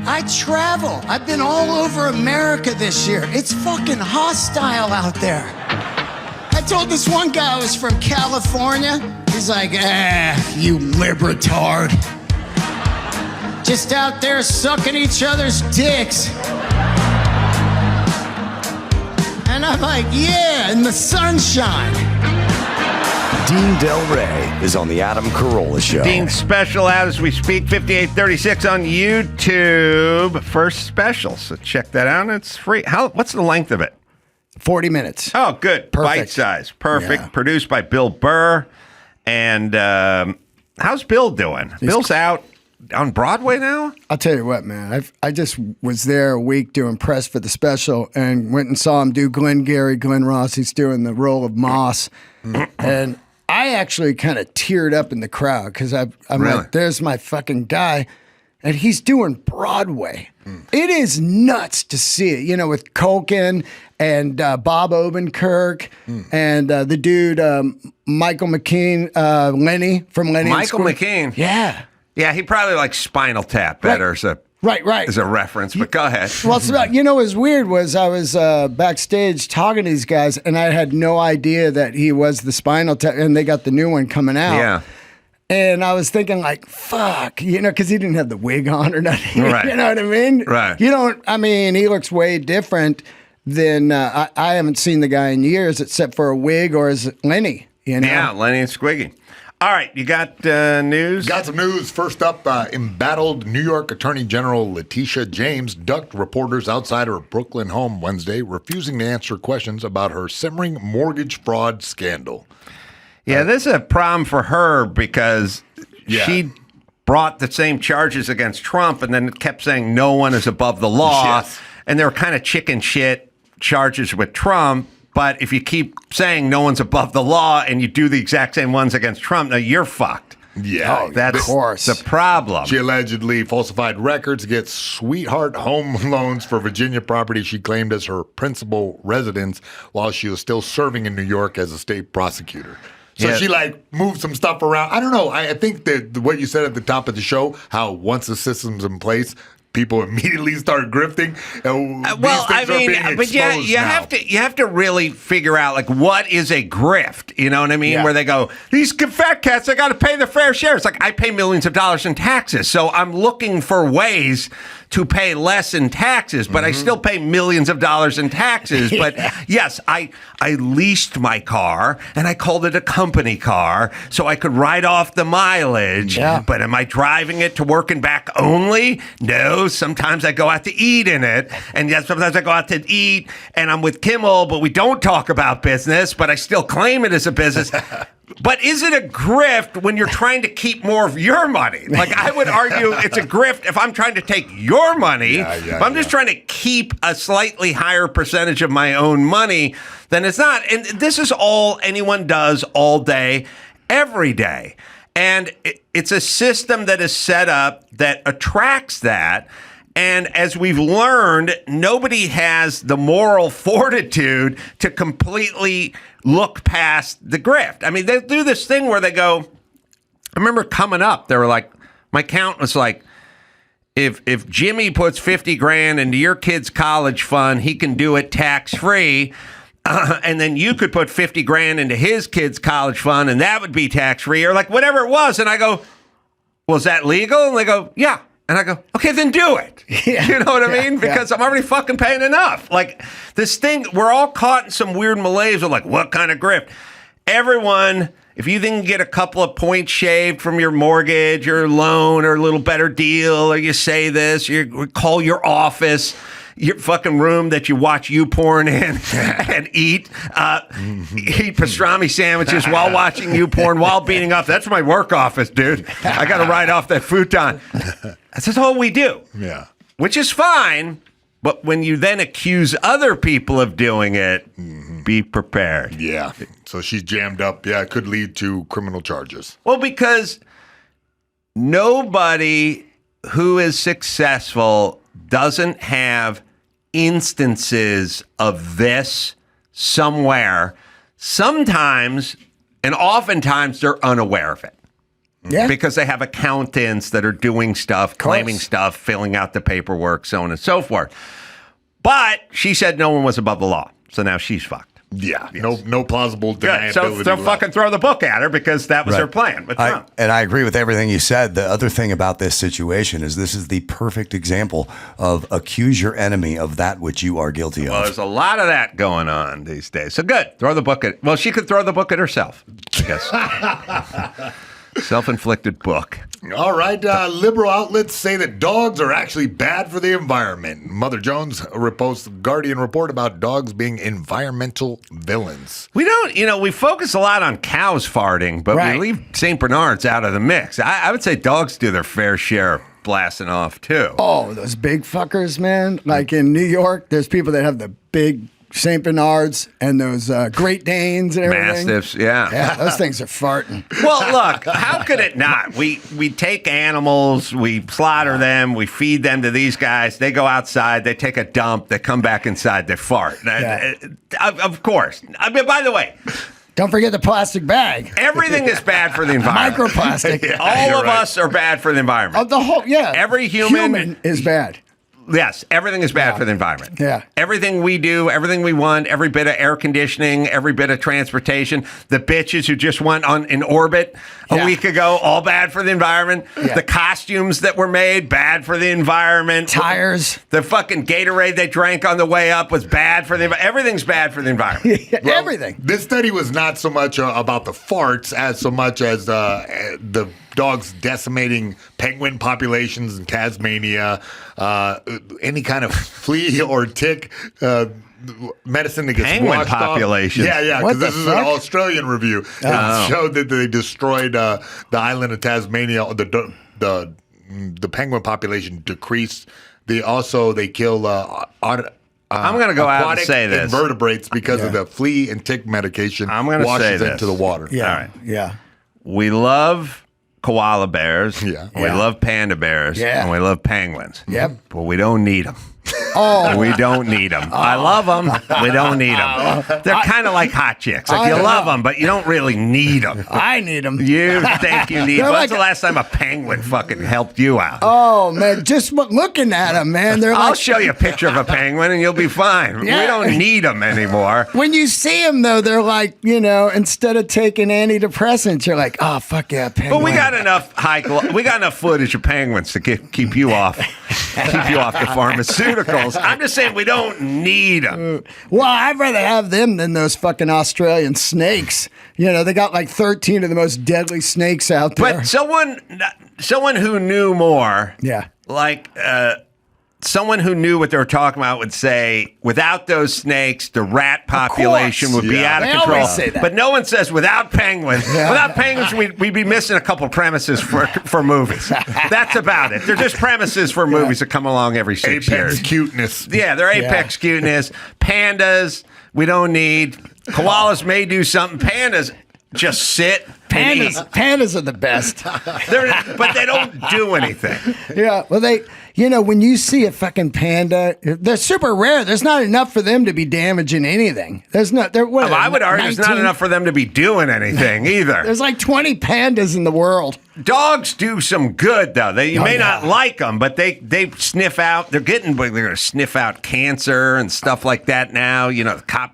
I travel. I've been all over America this year. It's fucking hostile out there. I told this one guy I was from California. He's like, you libretard. Just out there sucking each other's dicks. And I'm like, yeah, in the sunshine. Dean Delray is on the Adam Carolla Show. Dean's special out as we speak, 5836 on YouTube. First special, so check that out. It's free. What's the length of it? 40 minutes. Oh, good. Perfect. Bite size. Perfect. Yeah. Produced by Bill Burr. And how's Bill doing? Bill's out on Broadway now? I'll tell you what, man. I just was there a week doing press for the special and went and saw him do Glenn Ross. He's doing the role of Moss. And I actually kind of teared up in the crowd because I'm Really? like, there's my fucking guy. And he's doing Broadway. It is nuts to see it, you know, with Culkin and Bob Odenkirk and the dude, Michael McKean, Lenny from Lenny. Michael McKean? Yeah. Yeah, he probably likes Spinal Tap better as a reference, but go ahead. Well, it's about, you know, what was weird was I was backstage talking to these guys, and I had no idea that he was the Spinal Tap, and they got the new one coming out. Yeah. And I was thinking, like, fuck, you know, because he didn't have the wig on or nothing. Right. You know what I mean? Right. You don't, I mean, he looks way different than, I haven't seen the guy in years except for a wig or as Lenny, you know? Yeah, Lenny and Squiggy. All right, you got news? Got some news. First up, embattled New York Attorney General Letitia James ducked reporters outside her Brooklyn home Wednesday, refusing to answer questions about her simmering mortgage fraud scandal. Yeah, this is a problem for her because she brought the same charges against Trump and then kept saying no one is above the law. Yes. And they were kind of chicken shit charges with Trump. But if you keep saying no one's above the law and you do the exact same ones against Trump, now you're fucked. Yeah. That's the problem. She allegedly falsified records to get sweetheart home loans for Virginia property she claimed as her principal residence while she was still serving in New York as a state prosecutor. So she moved some stuff around. I don't know. I think that what you said at the top of the show, how once the system's in place, people immediately start grifting. You have to really figure out like what is a grift. You know what I mean? Where they go, these fat cats, they got to pay their fair share. It's like I pay millions of dollars in taxes, so I'm looking for ways to pay less in taxes, but I still pay millions of dollars in taxes. But yes, I leased my car and I called it a company car so I could write off the mileage. Yeah. But am I driving it to work and back only? No. Sometimes I go out to eat in it. And yes, sometimes I go out to eat and I'm with Kimmel, but we don't talk about business, but I still claim it as a business. But is it a grift when you're trying to keep more of your money? Like, I would argue it's a grift if I'm trying to take your money. If I'm just trying to keep a slightly higher percentage of my own money, then it's not. And this is all anyone does all day, every day. And it's a system that is set up that attracts that. And as we've learned, nobody has the moral fortitude to completely look past the grift. I mean, they do this thing where they go, I remember coming up, they were like, my count was like, if Jimmy puts 50 grand into your kid's college fund, he can do it tax-free. And then you could put 50 grand into his kid's college fund and that would be tax-free or like whatever it was. And I go, well, is that legal? And they go, yeah. And I go, okay, then do it. Yeah. You know what I mean? Because I'm already fucking paying enough. Like this thing, we're all caught in some weird malaise of like, what kind of grift? Everyone, if you can get a couple of points shaved from your mortgage or loan or a little better deal, or you say this, you call your office, your fucking room that you watch YouPorn in and eat pastrami sandwiches while watching YouPorn, while beating up. That's my work office, dude. I got to ride off that futon. That's all we do. Yeah. Which is fine, but when you then accuse other people of doing it, be prepared. Yeah. So she's jammed up. Yeah, it could lead to criminal charges. Well, because nobody who is successful doesn't have instances of this somewhere. Sometimes, and oftentimes, they're unaware of it. Yeah. Because they have accountants that are doing stuff, claiming stuff, filling out the paperwork, so on and so forth. But she said no one was above the law. So now she's fucked. Yeah, no plausible deniability. So they'll fucking throw the book at her because that was her plan with Trump. And I agree with everything you said. The other thing about this situation is this is the perfect example of accuse your enemy of that which you are guilty Well, of. there's a lot of that going on these days. So good. Throw the book at. Well, she could throw the book at herself. I guess. Self-inflicted book. All right, liberal outlets say that dogs are actually bad for the environment. Mother Jones reposts the Guardian report about dogs being environmental villains. We don't, we focus a lot on cows farting, but we leave St. Bernards out of the mix. I would say dogs do their fair share of blasting off, too. Oh, those big fuckers, man. Like in New York, there's people that have the big St. Bernards and those Great Danes and everything. Mastiffs, yeah. Yeah, those things are farting. Well, look, how could it not? We take animals, we slaughter them, we feed them to these guys. They go outside, they take a dump, they come back inside, they fart. Yeah. Of course. I mean, by the way, Don't forget the plastic bag. everything is bad for the environment. Microplastic. All of us are bad for the environment. Of the whole, yeah. Every human is bad. Yes, everything is bad for the environment. Yeah. Everything we do, everything we want, every bit of air conditioning, every bit of transportation, the bitches who just went in orbit a week ago, all bad for the environment. Yeah. The costumes that were made, bad for the environment. Tires. The fucking Gatorade they drank on the way up was bad for the environment. Everything's bad for the environment. Everything. This study was not so much about the farts as so much as the dogs decimating penguin populations in Tasmania, any kind of flea or tick medicine that gets Penguin washed population. off. Yeah, What because this the is fuck? an Australian review. It showed that they destroyed the island of Tasmania. The penguin population decreased. They kill. I'm going to go out and aquatic say this. invertebrates because of the flea and tick medication. I'm gonna say washes this. into the water. Yeah. All right. Yeah. We love koala bears. Yeah. We love panda bears. Yeah. And we love penguins. Yep. But we don't need them. Oh. We don't need them. I love them. We don't need them. They're kind of like hot chicks. Like, you love them, but you don't really need them. I need them. You think you need They're them. like When's the last time a penguin fucking helped you out? Oh, man. Just looking at them, man. They're I'll like, show you a picture of a penguin and you'll be fine. Yeah. We don't need them anymore. when you see them, though, they're like, instead of taking antidepressants, you're like, oh, fuck yeah, penguin. But we got enough footage of penguins to keep you off the pharmaceuticals. I'm just saying we don't need them. Well, I'd rather have them than those fucking Australian snakes. They got like 13 of the most deadly snakes out there. But someone who knew more, Yeah. like someone who knew what they were talking about would say, without those snakes, the rat population would be out of They control. always say that. But no one says without penguins. Yeah. Without penguins, we'd be missing a couple premises for movies. That's about it. They're just premises for movies that come along every 6 Apex years. cuteness. Yeah, they're apex cuteness. Pandas, we don't need. Koalas may do something. Pandas just sit and eat. Pandas are the best. But they don't do anything. Yeah. Well, when you see a fucking panda, they're super rare. There's not enough for them to be damaging anything. There's not. I would argue there's not enough for them to be doing anything either. There's like 20 pandas in the world. Dogs do some good though. You may not like them, but they sniff out. They're going to sniff out cancer and stuff like that now.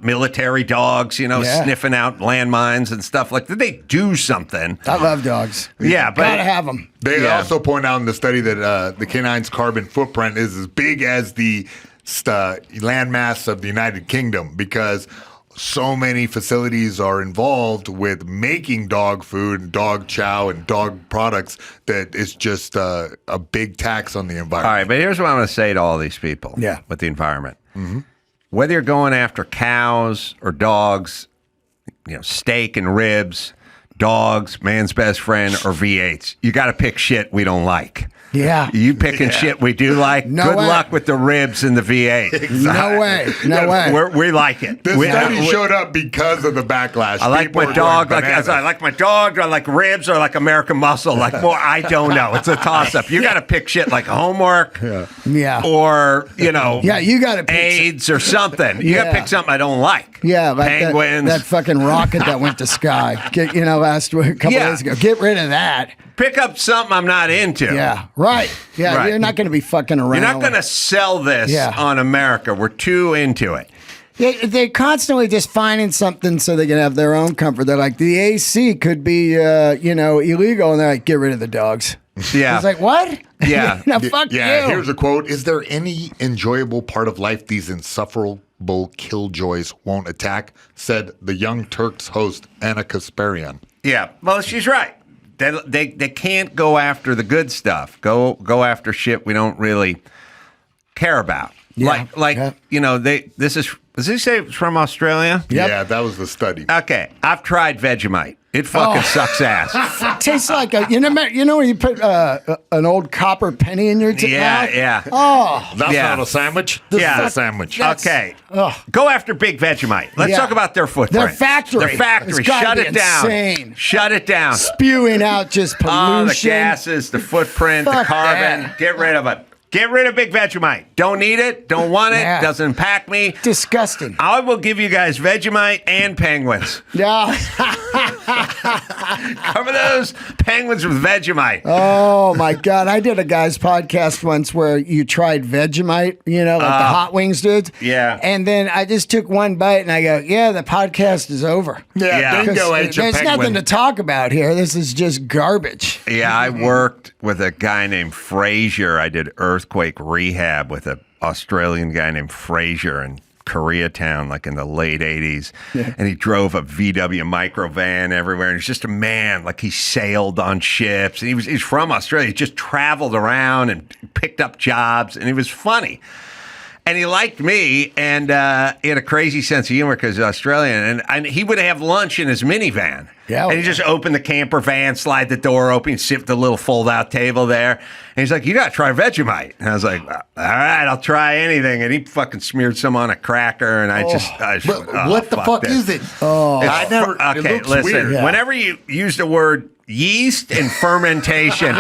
Military dogs. Sniffing out landmines and stuff like that. They do something. I love dogs. Yeah, but Gotta have them. They also point out in the study that the canine's carbon footprint is as big as the landmass of the United Kingdom because so many facilities are involved with making dog food and dog chow and dog products that it's just a big tax on the environment. All right, but here's what I'm going to say to all these people with the environment. Mm-hmm. Whether you're going after cows or dogs, steak and ribs, dogs, man's best friend, or V8s, you got to pick shit we don't like. Yeah. You picking shit we do like? No Good way. luck with the ribs and the V8. Exactly. No way. We like it. This study showed up because of the backlash. I like People my are dog. going bananas. I like my dog. Do I like ribs or like American Muscle? Like more? I don't know. It's a toss up. You got to pick shit like homework. Yeah. Or Yeah, you got to pick AIDS or something. You got to pick something I don't like. Yeah, like Penguins. that fucking rocket that went to sky. Last week, a couple days ago. Get rid of that. Pick up something I'm not into. Yeah, right. Yeah, Right. you're not going to be fucking around. You're not going to sell this on America. We're too into it. They're constantly just finding something so they can have their own comfort. They're like, the AC could be, illegal, and they're like, get rid of the dogs. Yeah. It's like, what? Yeah. Fuck you. Here's a quote. Is there any enjoyable part of life these insufferable killjoys won't attack? Said the Young Turks host, Anna Kasparian. Yeah. Well, she's right. They can't go after the good stuff. Go after shit we don't really care about. Yeah. Does he say it's from Australia? Yep. Yeah, that was the study. Okay. I've tried Vegemite. It fucking sucks ass. It tastes like when you put an old copper penny in your mouth? Yeah. Oh. That's not a sandwich. This is a sandwich. Okay. Go after Big Vegemite. Let's talk about their footprint. Their factory. It's gotta Shut be it down. Insane. Shut it down. Spewing out just pollution. Oh, the gases, the footprint, the Fuck carbon. that. Get rid of it. Get rid of Big Vegemite. Don't need it. Don't want it. Yeah. Doesn't impact me. Disgusting. I will give you guys Vegemite and penguins. Yeah. Cover those penguins with Vegemite. Oh my God. I did a guy's podcast once where you tried Vegemite, like the hot wings dudes. Yeah. And then I just took one bite and I go, yeah, the podcast is over. Yeah, bingo, ate your There's nothing penguin. to talk about here. This is just garbage. Yeah, I worked with a guy named Frazier. I did earthquake rehab with an Australian guy named Frazier in Koreatown, like in the late 80s. Yeah. And he drove a VW microvan everywhere. And he's just a man, like he sailed on ships. And he's from Australia. He just traveled around and picked up jobs. And he was funny. And he liked me, and he had a crazy sense of humor because he's Australian. And he would have lunch in his minivan. Yeah, and he just opened the camper van, slide the door open, sit at the little fold-out table there. And he's like, you got to try Vegemite. And I was like, all right, I'll try anything. And he fucking smeared some on a cracker, and I just what the fuck is it? I never. Okay, it looks listen. weird. Yeah. Whenever you use the word yeast and fermentation,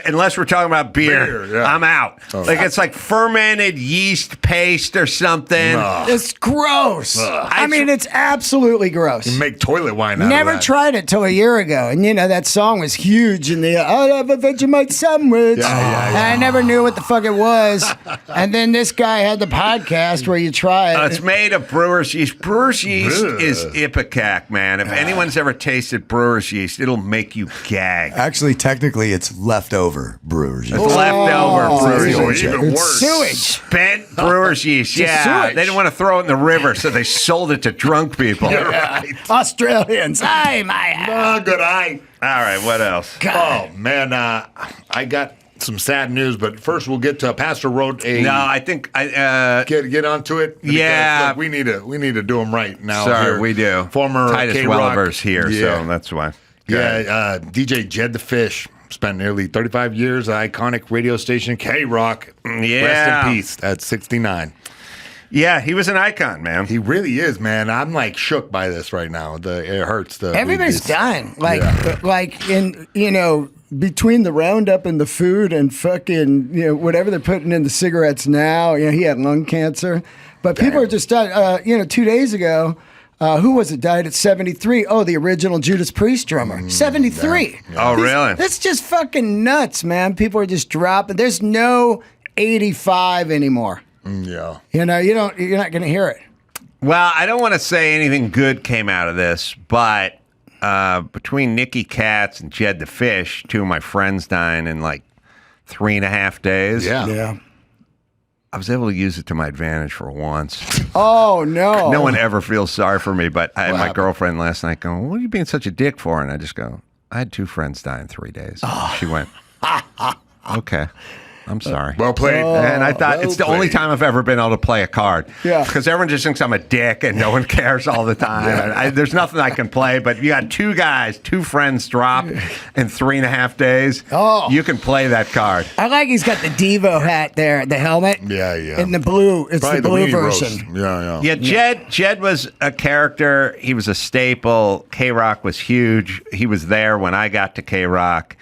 unless we're talking about beer, I'm out. Like it's like fermented yeast paste or something. It's gross. I mean, it's absolutely gross. You make toilet wine out Never of that. tried it till a year ago, and that song was huge. And I'd have a Vegemite sandwich. And I never knew what the fuck it was. And then this guy had the podcast where you try it. It's made of brewer's yeast. Brewer's yeast is ipecac, man. If anyone's ever tasted brewer's yeast, it'll make you gag. Actually, technically, it's leftover brewers. It's leftover brewer's yeast. Even worse. Sewage. Spent brewer's yeast. Yeah, sewage. they didn't want to throw it in the river, so they sold it to drunk people. Australians. Hi, my. Good eye. All right, what else? Oh man, I got some sad news, but first we'll get to Pastor wrote a. No, I think I. Get onto it. Because, Yeah. look, we need to do them right now. Sorry, here. we do. Former Titus KROQ. Welliver's here, Yeah. so that's why. Go ahead. Yeah, DJ Jed the Fish spent nearly 35 years at iconic radio station KROQ. Yeah. Rest in peace at 69. Yeah, he was an icon, man. He really is, man. I'm like shook by this right now. It hurts. Everybody's dying. Like in between the Roundup and the food and fucking whatever they're putting in the cigarettes now. He had lung cancer, but people are just dying. 2 days ago. Who was it? Died at 73. Oh, the original Judas Priest drummer. 73. Oh, really? That's just fucking nuts, man. People are just dropping. There's no 85 anymore. Yeah. You're not going to hear it. Well, I don't want to say anything good came out of this, but between Nicky Katz and Jed the Fish, two of my friends dying in like 3.5 days. Yeah. I was able to use it to my advantage for once. Oh, no. No one ever feels sorry for me, but I had What my happened? girlfriend last night going, what are you being such a dick for? And I just go, I had 2 friends die in 3 days. She went, okay. I'm sorry. Well played. And I thought well it's the only played. time I've ever been able to play a card. Yeah. Because everyone just thinks I'm a dick and no one cares all the time. And there's nothing I can play, but you got 2 friends drop in 3.5 days. Oh. You can play that card. I like he's got the Devo hat there, the helmet. Yeah. In the blue. It's Probably the blue Weenie Bros. version. Yeah. Jed was a character. He was a staple. KROQ was huge. He was there when I got to KROQ.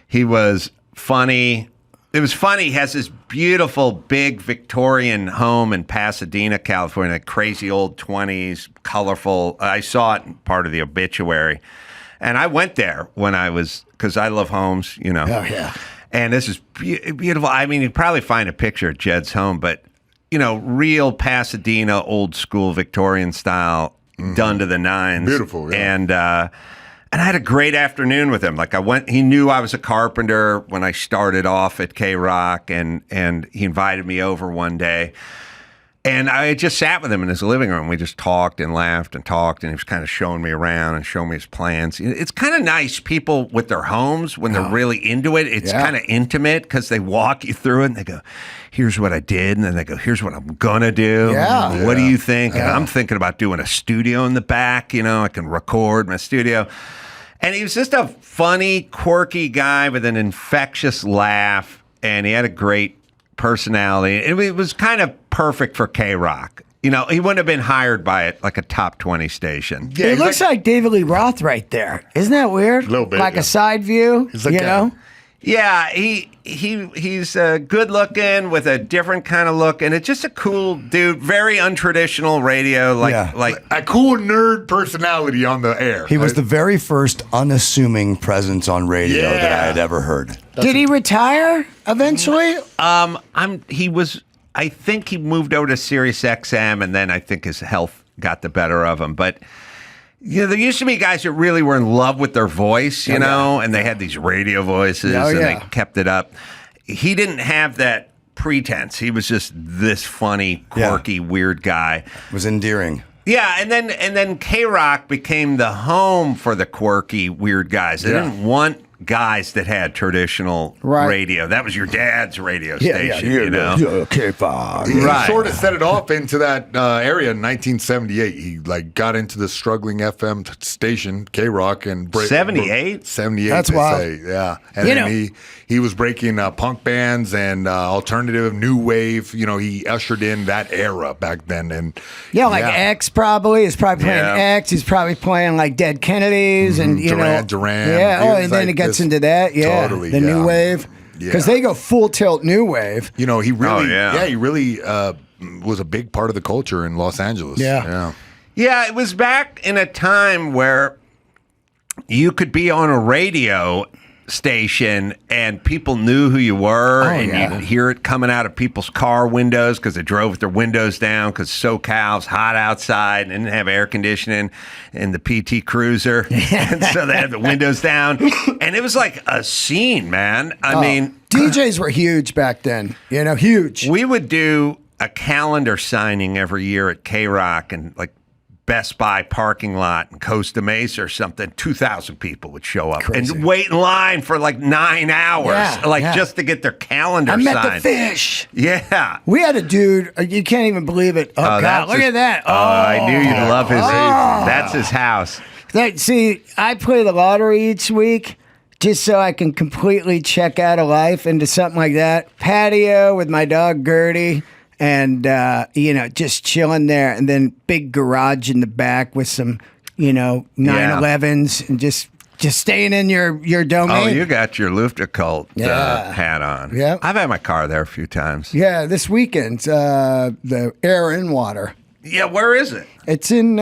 He was funny, it was funny. He has this beautiful, big Victorian home in Pasadena, California, like crazy old 20s, colorful. I saw it in part of the obituary. And I went there when I was, because I love homes, you know. Oh, yeah. And this is beautiful. I mean, you'd probably find a picture of Jed's home, but, you know, real Pasadena, old school Victorian style, done to the nines. Beautiful, yeah. And I had a great afternoon with him. Like he knew I was a carpenter when I started off at KROQ, and he invited me over one day. And I just sat with him in his living room. We just talked and laughed and talked, and he was kind of showing me around and showing me his plans. It's kind of nice, people with their homes, when they're really into it. It's kind of intimate because they walk you through it and they go, here's what I did. And then they go, here's what I'm going to do. Yeah. What do you think? And I'm thinking about doing a studio in the back. You know, I can record my studio. And he was just a funny, quirky guy with an infectious laugh, and he had a great personality. It was kind of perfect for KROQ. You know, he wouldn't have been hired by it like a top 20 station. Yeah, it looks like David Lee Roth right there. Isn't that weird? A little bit, like yeah. a side view, He's like you know? Yeah, he's good looking with a different kind of look, and it's just a cool dude. Very untraditional radio, like A cool nerd personality on the air. He was the very first unassuming presence on radio that I had ever heard. Did he retire eventually? I think he moved over to Sirius XM, and then I think his health got the better of him. But you know, there used to be guys that really were in love with their voice, you know, and they had these radio voices, and they kept it up. He didn't have that pretense. He was just this funny, quirky, weird guy. It was endearing. Yeah, and then KROQ became the home for the quirky, weird guys. They didn't want guys that had traditional radio. That was your dad's radio station, you know? He sort of set it off into that area in 1978. He got into the struggling FM station, KROQ, and 78? 78. That's they wild. say, yeah. And then he was breaking punk bands and alternative new wave. You know, he ushered in that era back then. And X probably. He's probably playing X. He's probably playing like Dead Kennedys and Duran. Yeah. And then it gets into that. Yeah. Totally. The new wave. Because they go full tilt new wave. You know, he really was a big part of the culture in Los Angeles. Yeah, it was back in a time where you could be on a radio station and people knew who you were, and you'd hear it coming out of people's car windows because they drove with their windows down because SoCal's hot outside and didn't have air conditioning in the PT Cruiser. And so they had the windows down. And it was like a scene, man. I mean, DJs were huge back then, you know, huge. We would do a calendar signing every year at KROQ, and like Best Buy parking lot in Costa Mesa or something, 2,000 people would show up and wait in line for like 9 hours, just to get their calendar signed. I met the Fish. Yeah. We had a dude, you can't even believe it. Oh, God, look at that. I knew you'd love his. That's his house. See, I play the lottery each week just so I can completely check out of life into something like that. Patio with my dog Gertie. And, just chilling there. And then big garage in the back with some, 911s and just staying in your domain. Oh, you got your Luftgekühlt hat on. Yeah. I've had my car there a few times. Yeah, this weekend, the air and water. Yeah, where is it? It's in,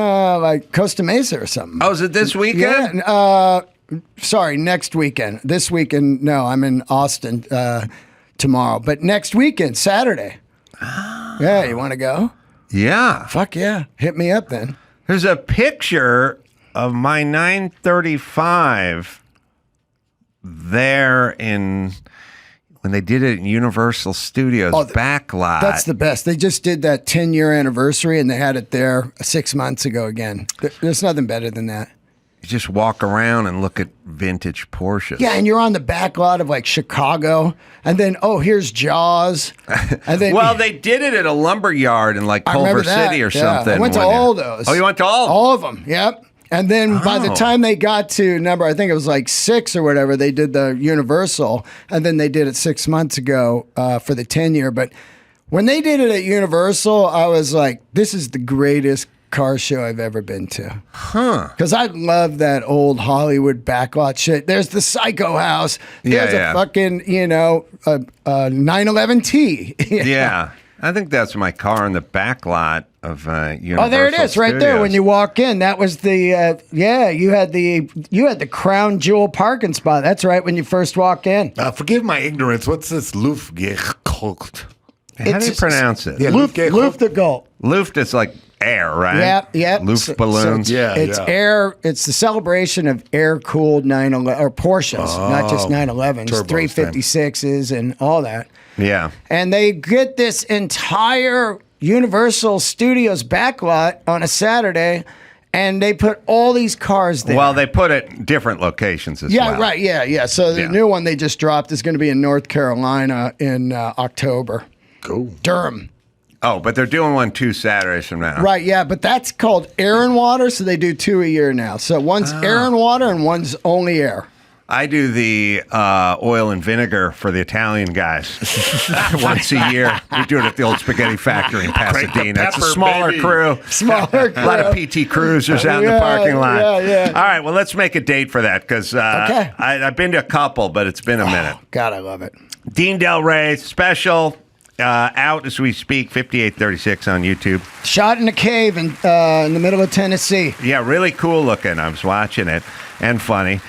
Costa Mesa or something. Oh, is it this weekend? Yeah, sorry, next weekend. This weekend, no, I'm in Austin tomorrow. But next weekend, Saturday. Yeah, you want to go? Yeah. Fuck yeah. Hit me up then. There's a picture of my 935 there when they did it in Universal Studios back lot. That's the best. They just did that 10-year anniversary, and they had it there 6 months ago again. There's nothing better than that. You just walk around and look at vintage Porsches. Yeah, and you're on the back lot of like Chicago, and then here's Jaws, and then they did it at a lumber yard in like Culver City or something. I went to all those. Oh, you went to all? All of them. Yep. And then by the time they got to number, I think it was like 6 or whatever, they did the Universal, and then they did it 6 months ago for the 10-year. But when they did it at Universal, I was like, this is the greatest car show I've ever been to. Huh. Because I love that old Hollywood backlot shit. There's the Psycho House. There's a fucking, a 911T. Yeah. I think that's my car in the back lot of Universal Oh, there it is, right there. When you walk in, that was the you had the crown jewel parking spot. That's right when you first walk in. Forgive my ignorance. What's this Luftgekocht? How do you pronounce it? Yeah, Luft the Gold. Luft is like air, right? Yeah. Luft balloons. It's air. It's the celebration of air-cooled 911 or Porsches, not just 911s, 356s, and all that. Yeah. And they get this entire Universal Studios backlot on a Saturday, and they put all these cars there. Well, they put it in different locations as well. Yeah, right. Yeah. So the new one they just dropped is going to be in North Carolina in October. Cool. Durham. Oh, but they're doing one 2 Saturdays from now. Right, yeah, but that's called air and water, so they do 2 a year now. So one's air and water and one's only air. I do the oil and vinegar for the Italian guys once a year. We do it at the old spaghetti factory in Pasadena. It's a smaller crew. Smaller crew. A lot of PT Cruisers out in the parking lot. Yeah. All right, well, let's make a date for that because I've been to a couple, but it's been a minute. God, I love it. Dean Delray special. Out as we speak, 5836 on YouTube. Shot in a cave in the middle of Tennessee. Yeah, really cool looking. I was watching it and funny.